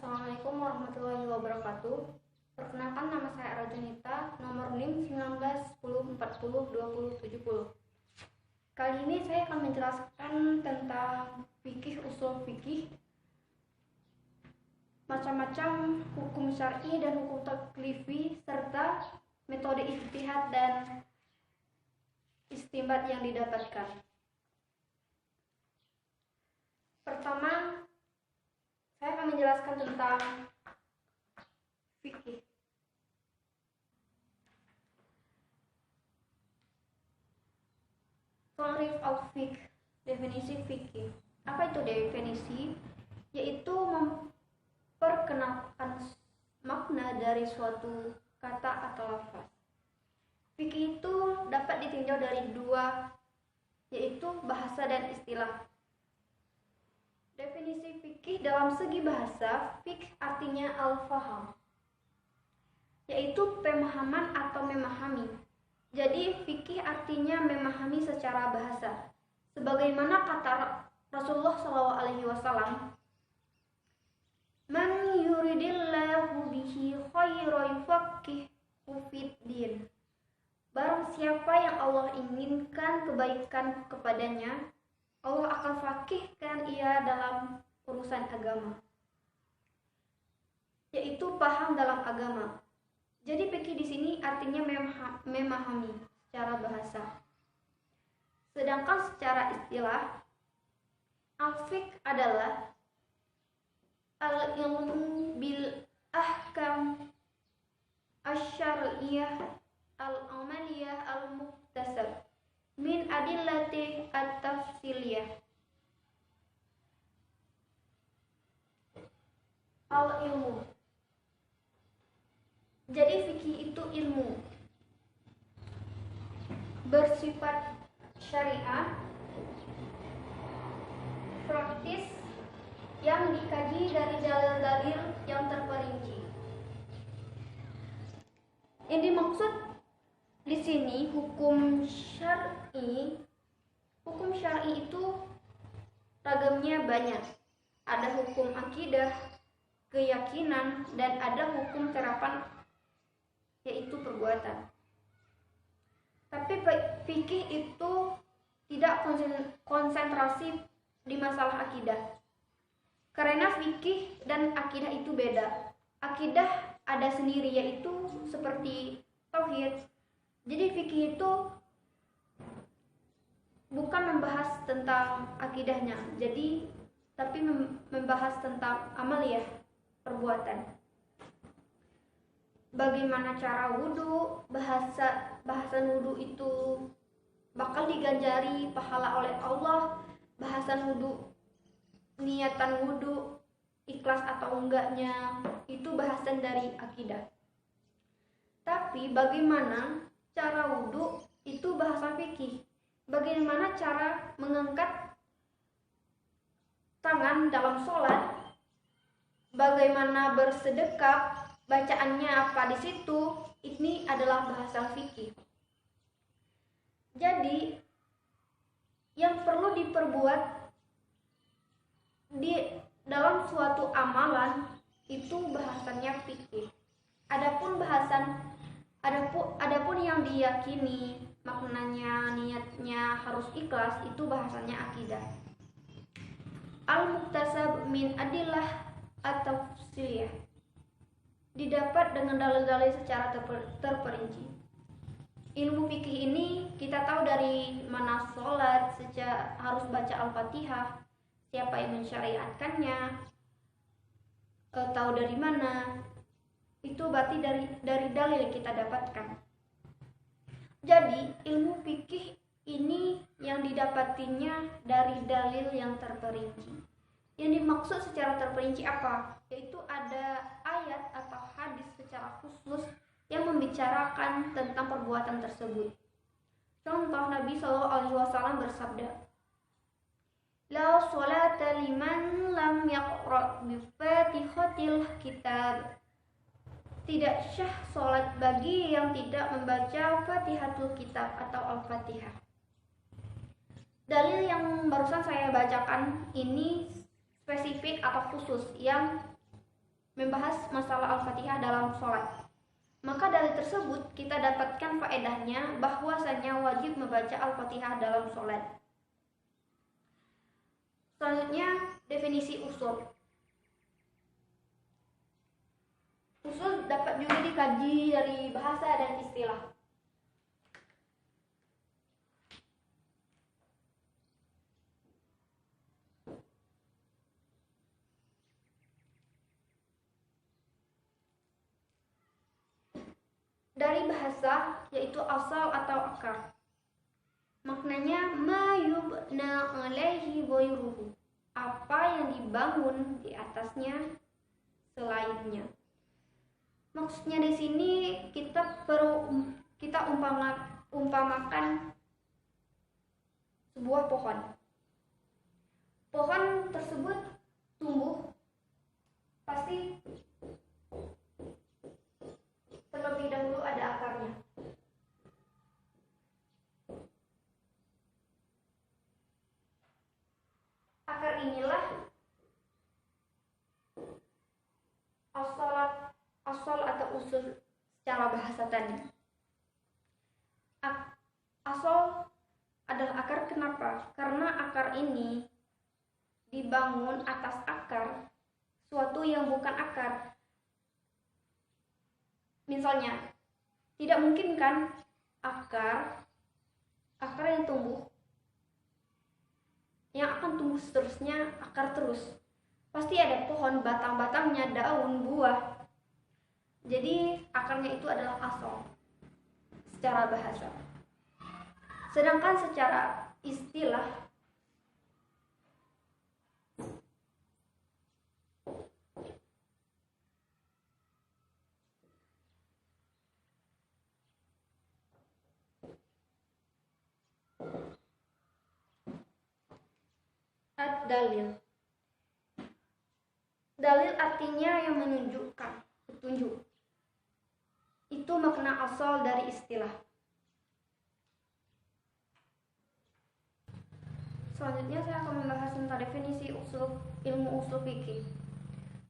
Assalamualaikum warahmatullahi wabarakatuh. Perkenalkan, nama saya Rajanita, nomor NIM 1910402070. Kali ini saya akan menjelaskan tentang fikih, usul fikih, macam-macam hukum syar'i dan hukum taklifi, serta metode ijtihad dan istinbat yang didapatkan. Pertama, saya akan menjelaskan tentang fikih. Ta'rif al-fiqh, definisi fikih. Apa itu definisi? Yaitu memperkenalkan makna dari suatu kata atau lafaz. Fikih itu dapat ditinjau dari dua, yaitu bahasa dan istilah. Definisi fikih dalam segi bahasa, fikih artinya al-faham, yaitu pemahaman atau memahami. Jadi fikih artinya memahami secara bahasa. Sebagaimana kata Rasulullah SAW, "Man yuridillahu bihi khairan yufaqihuhu fid-din." Barang siapa yang Allah inginkan kebaikan kepadanya, Allah akan fakihkan ia dalam urusan agama, yaitu paham dalam agama. Jadi fikih di sini artinya memahami secara bahasa. Sedangkan secara istilah, al-fiqh adalah al-ilmu bil ahkam asy-syar'iyyah al-amaliyah al-muktasab min adillati at-tafsiliyah. Al-ilmu, jadi fikih itu ilmu bersifat syariah, praktis, yang dikaji dari dalil-dalil yang terperinci. Yang dimaksud di sini hukum syar'i. Hukum syar'i itu ragamnya banyak. Ada hukum akidah, keyakinan, dan ada hukum terapan, yaitu perbuatan. Tapi fikih itu tidak konsentrasi di masalah akidah. Karena fikih dan akidah itu beda. Akidah ada sendiri, yaitu seperti tauhid. Jadi fikih itu bukan membahas tentang akidahnya, tapi membahas tentang amaliyah, perbuatan. Bagaimana cara wudhu, bahasan wudhu itu bakal diganjari pahala oleh Allah, bahasan wudhu, niatan wudhu, ikhlas atau enggaknya, itu bahasan dari akidah. Tapi bagaimana cara wudhu itu bahasa fikih. Bagaimana cara mengangkat tangan dalam sholat, bagaimana bersedekap, bacaannya apa di situ, ini adalah bahasa fikih. Jadi yang perlu diperbuat di dalam suatu amalan itu bahasanya fikih. Adapun yang diyakini, maknanya, niatnya harus ikhlas, itu bahasanya akidah. Al-muktasab min adillah atau tafsiliyah, didapat dengan dalil-dalil secara terperinci. Ilmu fikih ini kita tahu dari mana sholat, harus baca Al-Fatihah, siapa yang mensyariatkannya, tahu dari mana, itu berarti dari dalil kita dapatkan. Jadi ilmu fikih ini yang didapatinya dari dalil yang terperinci. Yang dimaksud secara terperinci apa? Yaitu ada ayat atau hadis secara khusus yang membicarakan tentang perbuatan tersebut. Contoh, Nabi SAW bersabda, "La sholata liman lam yaqra bi fatihatil kitab." Tidak syah sholat bagi yang tidak membaca Fatihatul Kitab atau Al-Fatihah. Dalil yang barusan saya bacakan ini spesifik atau khusus yang membahas masalah Al-Fatihah dalam sholat. Maka dari tersebut kita dapatkan faedahnya bahwasanya wajib membaca Al-Fatihah dalam sholat. Selanjutnya, definisi usul. Usul dapat juga dikaji dari bahasa dan istilah. Dari bahasa, yaitu asal atau akar. Maknanya ma yubna alaihi ghairuhu, apa yang dibangun di atasnya selainnya. Maksudnya di sini kita umpamakan sebuah pohon. Pohon tersebut tumbuh pasti terlebih dahulu ada akarnya. Akar inilah asal atau usul secara bahasa tadi. Asal adalah akar, kenapa? Karena akar ini dibangun atas akar suatu yang bukan akar. Misalnya, tidak mungkin kan akar yang tumbuh, yang akan tumbuh seterusnya akar terus. Pasti ada pohon, batang-batangnya, daun, buah. Jadi akarnya itu adalah asal secara bahasa. Sedangkan secara istilah, dalil. Dalil artinya yang menunjukkan, petunjuk. Itu makna asal dari istilah. Selanjutnya saya akan membahas tentang definisi ilmu usul fikih.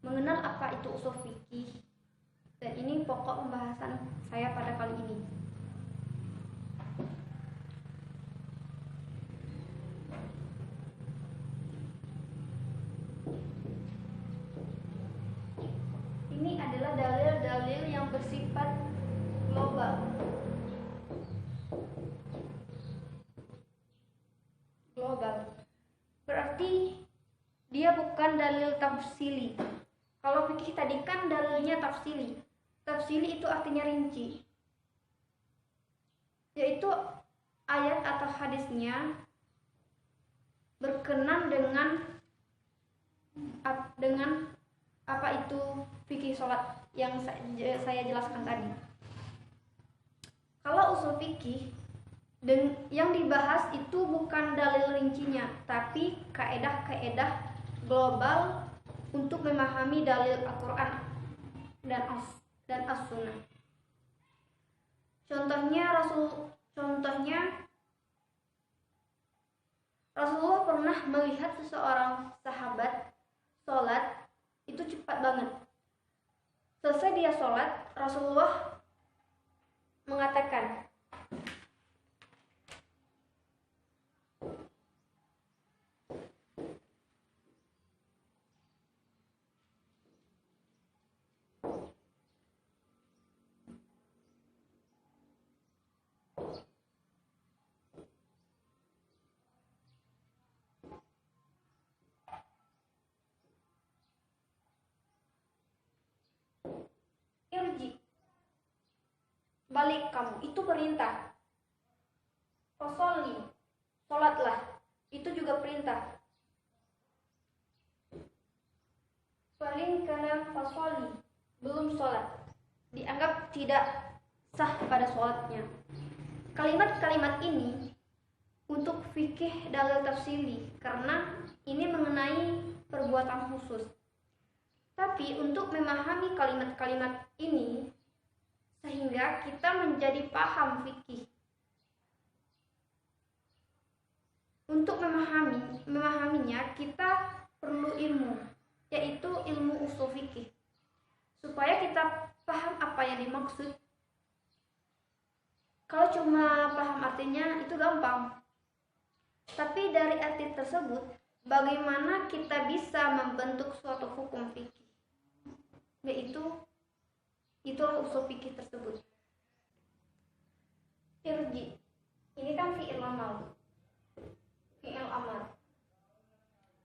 Mengenal apa itu usul fikih, dan ini pokok pembahasan saya pada kali ini. Ini adalah dalil-dalil yang bersifat global. Berarti dia bukan dalil tafsili. Kalau fikih tadi kan dalilnya tafsili. Tafsili itu artinya rinci, yaitu ayat atau hadisnya berkenan dengan apa itu fikih sholat yang saya jelaskan tadi. Kalau usul fikih dan yang dibahas itu bukan dalil rincinya, tapi kaedah-kaedah global untuk memahami dalil Al-Quran dan As-Sunnah. Contohnya Rasulullah pernah melihat seseorang sahabat sholat itu cepat banget. Selesai dia sholat, Rasulullah mengatakan, irji, balik kamu, itu perintah. Fasholli, sholatlah, itu juga perintah. Falin kalam fasholli, belum sholat, dianggap tidak sah pada sholatnya. Kalimat-kalimat ini untuk fikih dalil tafsili karena ini mengenai perbuatan khusus. Tapi untuk memahami kalimat-kalimat ini sehingga kita menjadi paham fikih. Untuk memahaminya kita perlu ilmu, yaitu ilmu usul fikih. supaya kita paham apa yang dimaksud. Kalau cuma paham artinya itu gampang. Tapi dari arti tersebut, bagaimana kita bisa membentuk suatu hukum fikih? Itulah usul fikih tersebut. Irji. Ini kan fi'il amar. Fi'il amar.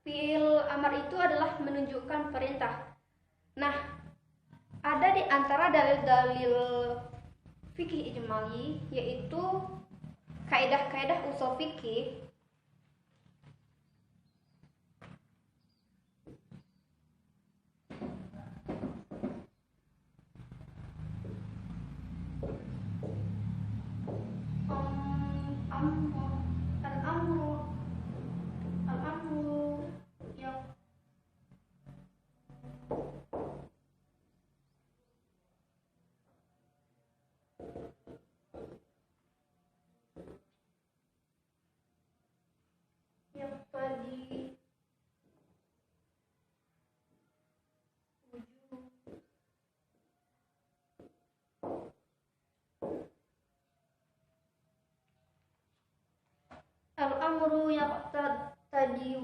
Fi'il amar itu adalah menunjukkan perintah. Nah, ada di antara dalil-dalil fikih ijmali, yaitu kaidah-kaidah usul fikih yang tadi al-amru yang tadi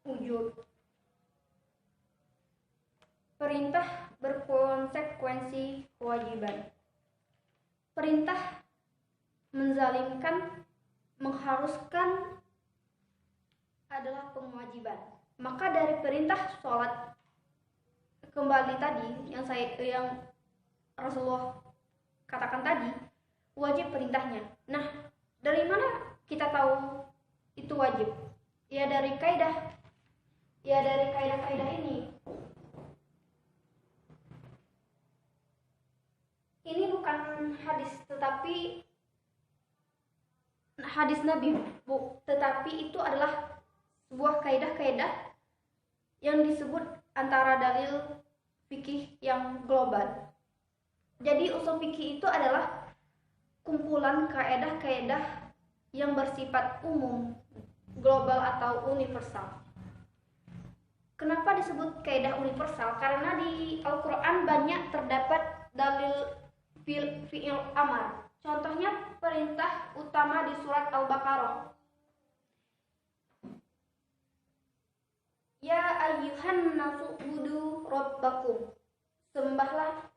wujud. Perintah berkonsekuensi kewajiban. Perintah menzalimkan, mengharuskan adalah kewajiban. Maka dari perintah sholat kembali tadi yang Rasulullah katakan tadi, wajib perintahnya. Nah, dari mana kita tahu itu wajib? Ya dari kaidah ini. Ini bukan hadis, tetapi hadis Nabi, tetapi itu adalah sebuah kaidah-kaidah yang disebut antara dalil fikih yang global. Jadi usul fikih itu adalah kumpulan kaidah-kaidah yang bersifat umum, global atau universal. Kenapa disebut kaidah universal? Karena di Al-Quran banyak terdapat dalil fi'il amar. Contohnya perintah utama di surat Al-Baqarah. Ya ayyuhan nasu budu rabbakum. Sembahlah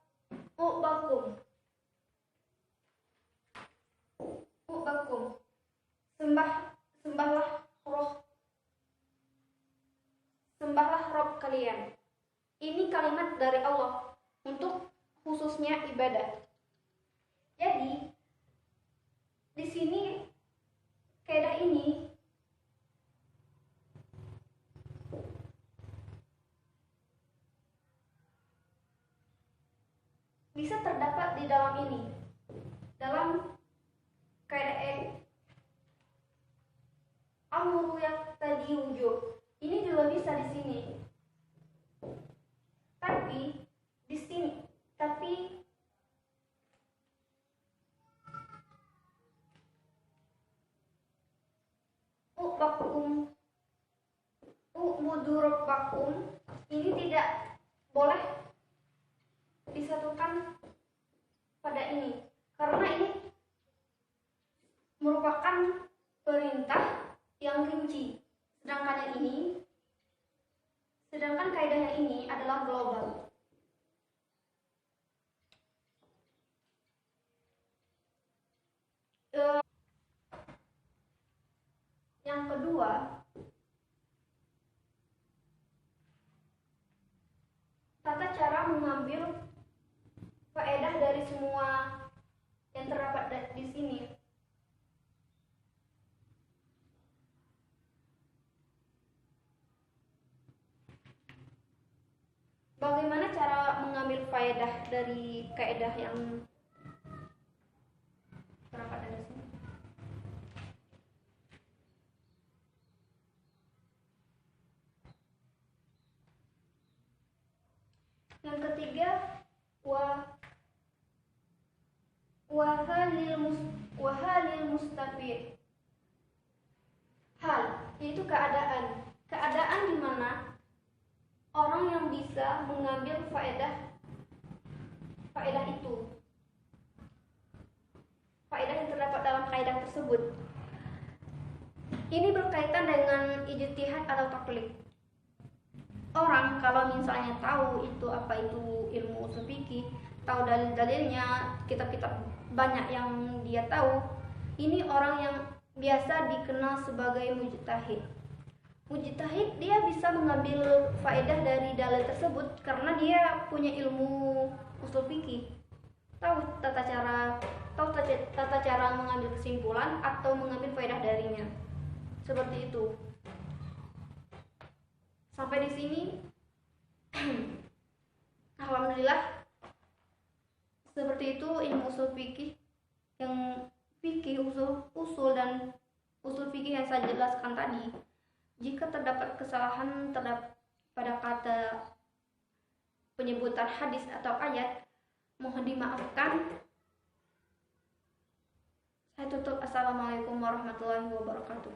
U'bakum. Sembahlah Rob kalian. Ini kalimat dari Allah untuk khususnya ibadah. Jadi di sini kaidah ini bisa terdapat di dalam ini, dalam kaidah amru yang tadi wujud. Ini juga bisa di sini. Tapi u'budu rabbakum ini tidak boleh disatukan pada ini, karena ini merupakan perintah yang rinci, sedangkan kaidah yang ini adalah global. Yang kedua, tata cara mengambil faedah dari semua yang terdapat di sini. Bagaimana cara mengambil faedah dari kaidah yang terdapat di sini? Yang ketiga, wahalil mustafid. Hal, yaitu keadaan di mana orang yang bisa bisa mengambil faedah itu, faedah yang terdapat dalam kaidah tersebut. Ini berkaitan dengan ijtihad atau taklid. Orang kalau misalnya tahu itu apa itu ilmu usul fikih, tahu dalil-dalilnya, kitab-kitab banyak yang dia tahu, ini orang yang biasa dikenal sebagai mujtahid. Mujtahid dia bisa mengambil faedah dari dalil tersebut karena dia punya ilmu usul fikih, tahu tata cara mengambil kesimpulan atau mengambil faedah darinya. Seperti itu. Sampai di sini alhamdulillah, seperti itu ilmu usul fikih, yang fikih usul dan usul fikih yang saya jelaskan tadi. Jika terdapat kesalahan pada kata penyebutan hadis atau ayat, mohon dimaafkan. Saya tutup. Assalamualaikum warahmatullahi wabarakatuh.